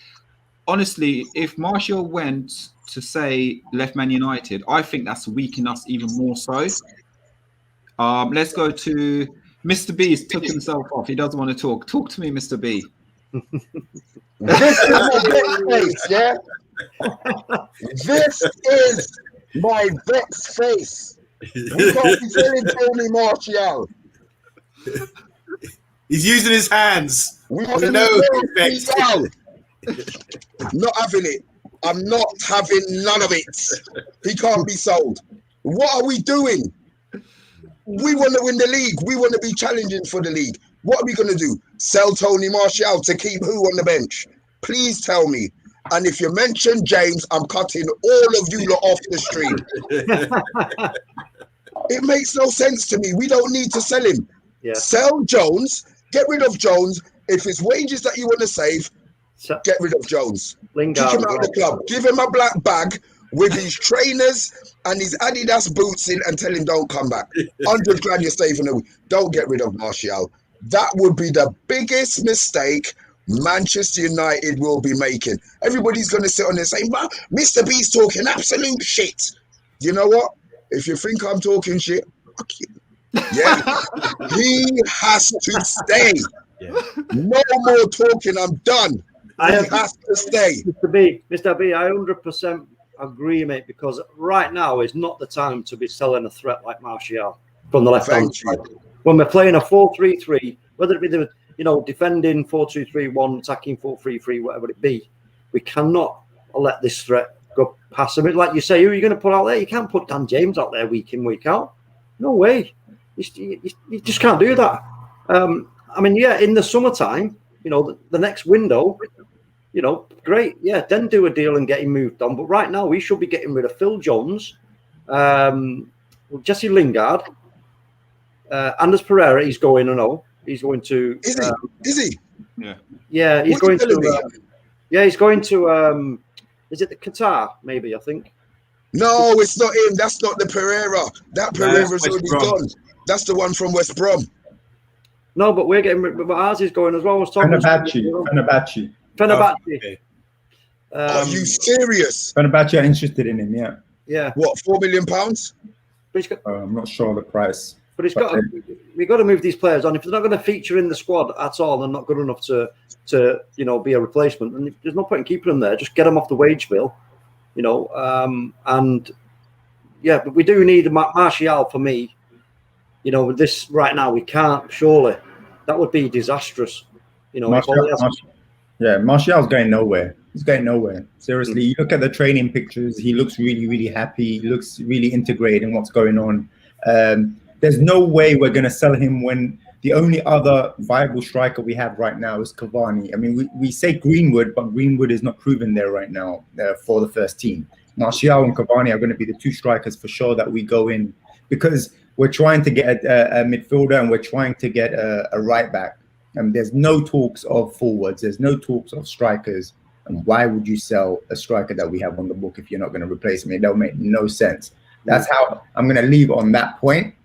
Honestly, if Martial went to, say, left Man United, I think that's weakening us even more so. Let's go to Mr. B. He's took himself off. He doesn't want to talk. Talk to me, Mr. B. This is my best face, yeah? This is my best face. We can't be telling Tony Martial. He's using his hands. We want to know. Not having it. I'm not having none of it. He can't be sold. What are we doing? We want to win the league. We want to be challenging for the league. What are we going to do? Sell Tony Martial to keep who on the bench? Please tell me. And if you mention James, I'm cutting all of you lot off the stream. It makes no sense to me. We don't need to sell him. Yeah. Sell Jones. Get rid of Jones. If it's wages that you want to save, get rid of Jones. Lingard, kick him out of the club. Give him a black bag with his trainers and his Adidas boots in, and tell him don't come back. 100 grand you're saving him. Don't get rid of Martial. That would be the biggest mistake Manchester United will be making. Everybody's going to sit on there saying, well, Mr. B's talking absolute shit. You know what? If you think I'm talking shit, fuck you. Yeah. He has to stay. Yeah. No more talking. I'm done. He has to stay. Mr. B, I 100% agree, mate, because right now is not the time to be selling a threat like Martial from the left-hand side. When we're playing a 4-3-3, whether it be the defending 4-2-3-1, attacking 4-3-3, whatever it be, we cannot let this threat go past him. Like you say, who are you going to put out there? You can't put Dan James out there week in, week out. No way. You just can't do that. I mean, yeah, in the summertime, the next window, great. Yeah, then do a deal and get him moved on. But right now, we should be getting rid of Phil Jones, Jesse Lingard, Anders Pereira. He's going, he's going to. Is he? Yeah. Yeah, he's going to. He's going to. Is it the Qatar? Maybe, I think. No, it's not him. That's not the Pereira. That Pereira's already gone. That's the one from West Brom. No, but we're getting. But ours is going as well. I was talking Fenerbahce. Okay. Are you serious? Fenerbahce are interested in him, yeah. Yeah. What, £4 million? I'm not sure the price. But we've got to move these players on. If they're not going to feature in the squad at all, they're not good enough to be a replacement. And there's no point in keeping them there. Just get them off the wage bill, and yeah, but we do need Martial for me. With this right now, we can't. Surely, that would be disastrous. Martial's going nowhere. He's going nowhere. Seriously, you look at the training pictures. He looks really, really happy. He looks really integrated in what's going on. There's no way we're going to sell him when the only other viable striker we have right now is Cavani. I mean, we say Greenwood, but Greenwood is not proven there right now for the first team. Martial and Cavani are going to be the two strikers for sure that we go in, because we're trying to get a midfielder and we're trying to get a right back. And there's no talks of forwards. There's no talks of strikers. And why would you sell a striker that we have on the book if you're not going to replace him? It don't make no sense. That's how I'm going to leave on that point.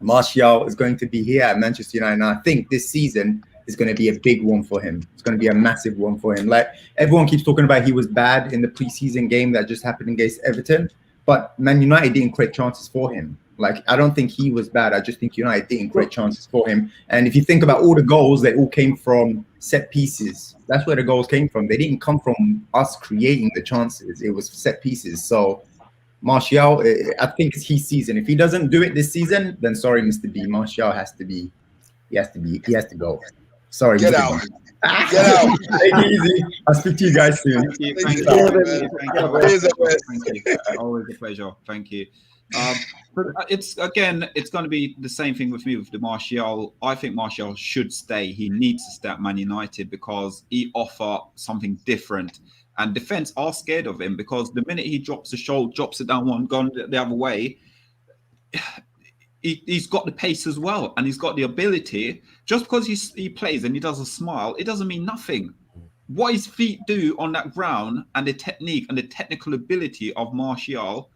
Martial is going to be here at Manchester United. And I think this season is going to be a big one for him. It's going to be a massive one for him. Like, everyone keeps talking about he was bad in the preseason game that just happened against Everton. But Man United didn't create chances for him. Like, I don't think he was bad. I just think United didn't create chances for him. And if you think about all the goals, they all came from set pieces. That's where the goals came from. They didn't come from us creating the chances. It was set pieces. So Martial, I think it's his season. If he doesn't do it this season, then sorry, Mr. B. Martial has to go. Sorry, Get Mr. out. B. Get out. Take it easy. I'll speak to you guys soon. Thank you. Always a pleasure. Thank you. But it's going to be the same thing with me with the Martial. I think Martial should stay. He needs to stay at Man United because he offers something different. And defense are scared of him because the minute he drops the shoulder, drops it down one, gone the other way, he's got the pace as well, and he's got the ability. Just because he plays and he does a smile, it doesn't mean nothing. What his feet do on that ground and the technique and the technical ability of Martial,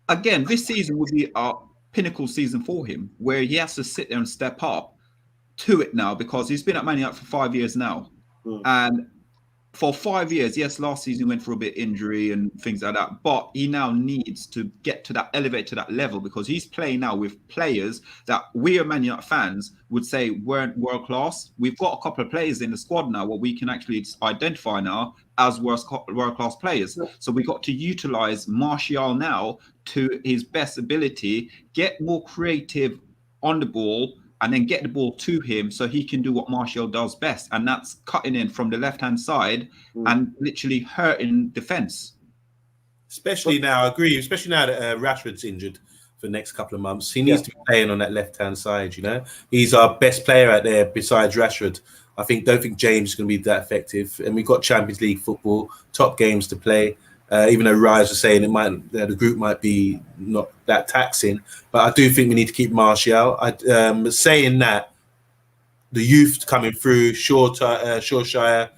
again, this season would be a pinnacle season for him, where he has to sit there and step up to it now because he's been at Man United for 5 years now. And for 5 years, yes, last season he went for a bit injury and things like that, but he now needs to get to that, elevate to that level because he's playing now with players that we, Man United fans, would say weren't world class. We've got a couple of players in the squad now what we can actually identify now as world class players. So we got to utilize Martial now to his best ability, get more creative on the ball, and then get the ball to him so he can do what Martial does best. And that's cutting in from the left-hand side and literally hurting defence. Especially now, I agree, especially now that Rashford's injured for the next couple of months. He needs to be playing on that left-hand side, He's our best player out there besides Rashford. Don't think James is going to be that effective. And we've got Champions League football, top games to play. Even though Rise was saying the group might be not that taxing, but I do think we need to keep Martial. Saying that, the youth coming through, Shawshire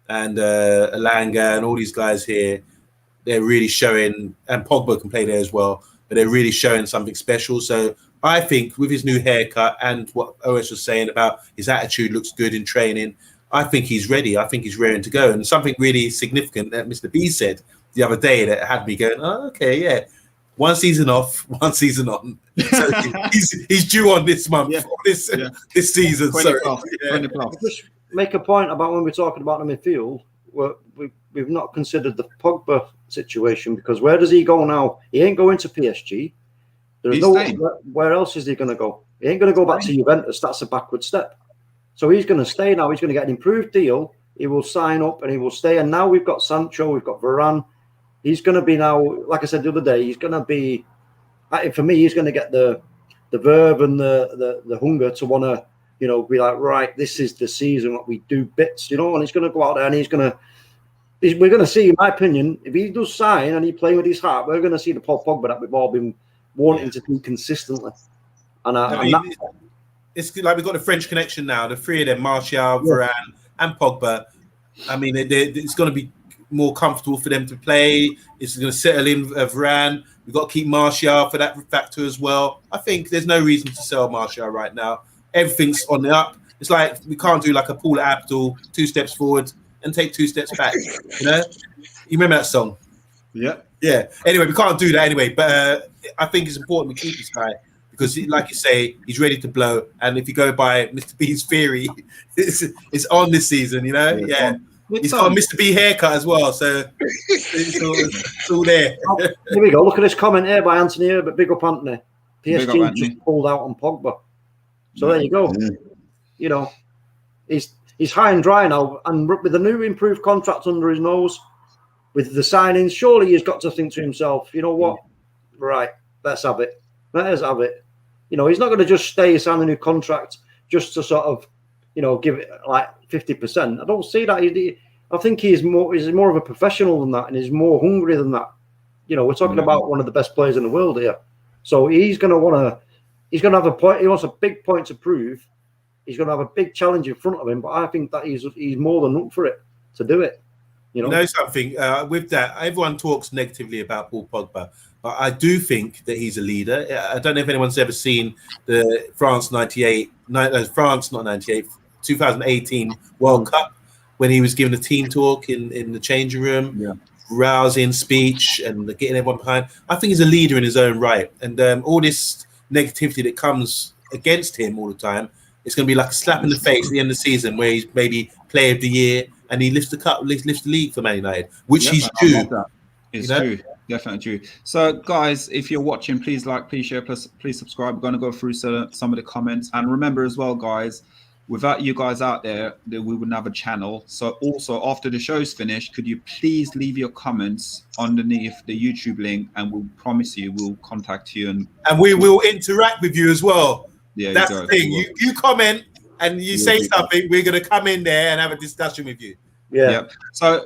and Alanga and all these guys here, they're really showing, and Pogba can play there as well, but they're really showing something special. So I think with his new haircut and what OS was saying about his attitude looks good in training, I think he's ready. I think he's ready to go. And something really significant that Mr. B said the other day that had me going, oh, okay, yeah. 1 season off, 1 season on. So he's due on this month, this season. Just make a point about when we're talking about the midfield. We've not considered the Pogba situation, because where does he go now? He ain't going to PSG. There's He's no staying. where else is he going to go? He ain't going to go back to Juventus. That's a backward step. So he's going to stay now. He's going to get an improved deal. He will sign up and he will stay. And now we've got Sancho, we've got Varane. He's going to be now, like I said the other day, he's going to be, for me, he's going to get the verve and the hunger to want to, you know, be like, right, this is the season that we do bits, you know, and he's going to go out there and we're going to see, in my opinion, if he does sign and he's playing with his heart, we're going to see the Paul Pogba that we've all been wanting to do consistently. And it's like we've got the French connection now. The three of them, Martial, Varane, and Pogba. I mean, it's going to be more comfortable for them to play. It's going to settle in Varane. We've got to keep Martial for that factor as well. I think there's no reason to sell Martial right now. Everything's on the up. It's like we can't do like a Paul Abdul, 2 steps forward and take 2 steps back. You know, you remember that song? Yeah. Anyway, we can't do that anyway. But I think it's important to keep this guy because, like you say, he's ready to blow. And if you go by Mr. B's theory, it's on this season. You know, he's got a Mr. B haircut as well, so it's all there. Here we go. Look at this comment here by Anthony Herbert. Big up Anthony. PSG just pulled out on Pogba. So there you go. You know, he's high and dry now, and with the new improved contract under his nose, with the signings, surely he's got to think to himself, you know what? Right, let's have it. Let's have it. You know, he's not going to just stay, sign a new contract just to sort of, you know, give it like 50%. I don't see that. I think he's more of a professional than that, and he's more hungry than that. You know, we're talking about one of the best players in the world here. So he's going to have a point. He wants a big point to prove. He's going to have a big challenge in front of him, but I think that he's more than up for it to do it. You know something with that, everyone talks negatively about Paul Pogba, but I do think that he's a leader. I don't know if anyone's ever seen the France 2018 World Cup when he was giving a team talk in the changing room, rousing speech and getting everyone behind. I think he's a leader in his own right, and all this negativity that comes against him all the time, it's going to be like a slap in the face at the end of the season where he's maybe Player of the Year and he lifts the cup, lifts the league for Man United, which he's due. It's true, definitely true. So, guys, if you're watching, please like, please share, please subscribe. We're going to go through some of the comments, and remember as well, guys, without you guys out there, we wouldn't have a channel. So, also after the show's finished, could you please leave your comments underneath the YouTube link, and we'll promise you we'll contact you and we will interact with you as well. Yeah, that's the thing. You comment and you say something, we're going to come in there and have a discussion with you. Yeah. So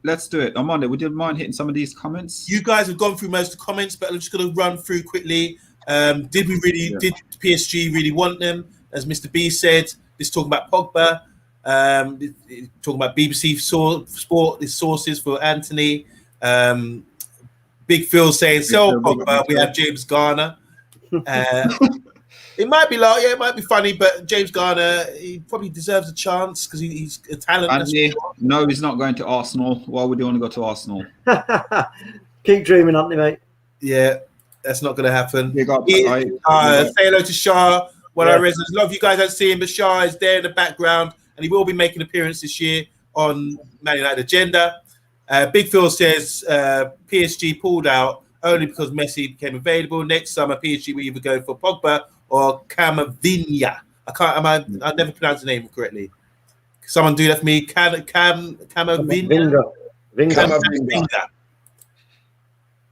let's do it. Omondi, would you mind hitting some of these comments? You guys have gone through most of the comments, but I'm just going to run through quickly. Did PSG really want them? As Mr. B said, this talking about Pogba. Talking about BBC Sport, the sources for Anthony. Big Phil saying, sell Pogba, we have James Garner. It might be like, it might be funny, but James Garner, he probably deserves a chance because he's a talent. Anthony, no, he's not going to Arsenal. Why would you want to go to Arsenal? Keep dreaming, Anthony, mate. Yeah, that's not going to happen. Say hello to Shah. I residents. Love you guys don't see him, but Shah is there in the background, and he will be making an appearance this year on Man Utd Agenda. Big Phil says PSG pulled out only because Messi became available. Next summer, PSG will either go for Pogba or Camavinga. I never pronounced the name correctly. Someone do that for me. Camavinga.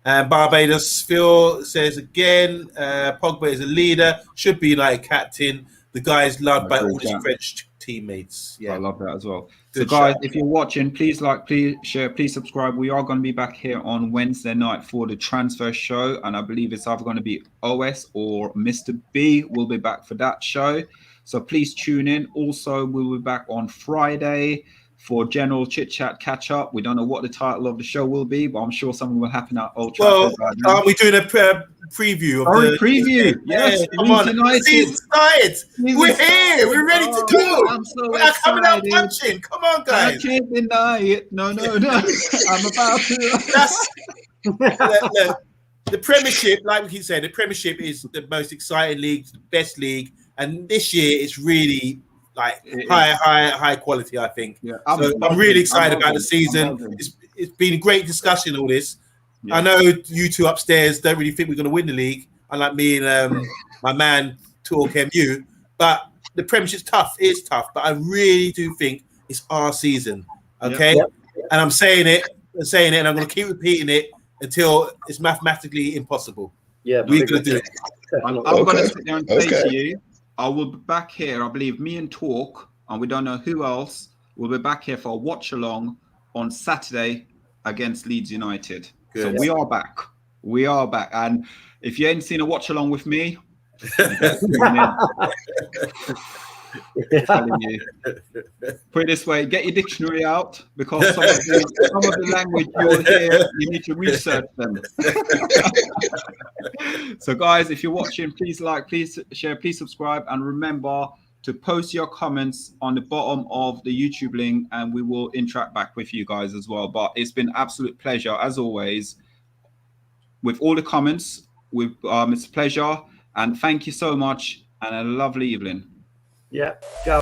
And Barbados Phil says again, Pogba is a leader, should be like captain. The guy is loved by all his French teammates. Yeah, I love that as well. So guys, if you're watching, please like, please share, please subscribe. We are going to be back here on Wednesday night for the transfer show, and I believe it's either going to be OS or Mr. B will be back for that show. So please tune in. Also, we'll be back on Friday for general chit chat catch up. We don't know what the title of the show will be, but I'm sure something will happen at Old Trafford. Well, are we doing a preview of the preview? Yes, come on. Season's started. We're here. We're ready to go. I'm so We're coming out punching. Come on, guys. I can't deny it. No. I'm about to. The Premiership, like we said, the Premiership is the most exciting league, the best league, and this year it's really like high quality, I think. Yeah, so I'm really excited about the season. it's been a great discussion, all this. Yeah. I know you two upstairs don't really think we're going to win the league, unlike me and my man, Talk MU. But the Premiership's tough. It is tough. But I really do think it's our season, okay? Yep. And I'm saying it, and I'm going to keep repeating it until it's mathematically impossible. Yeah, we're going to do it. I'm going to sit there and say to you, I will be back here. I believe me and Talk, and we don't know who else, will be back here for a watch along on Saturday against Leeds United. Good. So we are back. We are back. And if you ain't seen a watch along with me, I'm telling you. Put it this way, get your dictionary out, because some of the language you'll hear, you need to research them. So guys, if you're watching, please like, please share, please subscribe, and remember to post your comments on the bottom of the YouTube link, and we will interact back with you guys as well. But it's been absolute pleasure as always with all the comments. It's a pleasure, and thank you so much, and a lovely evening. Yeah, go.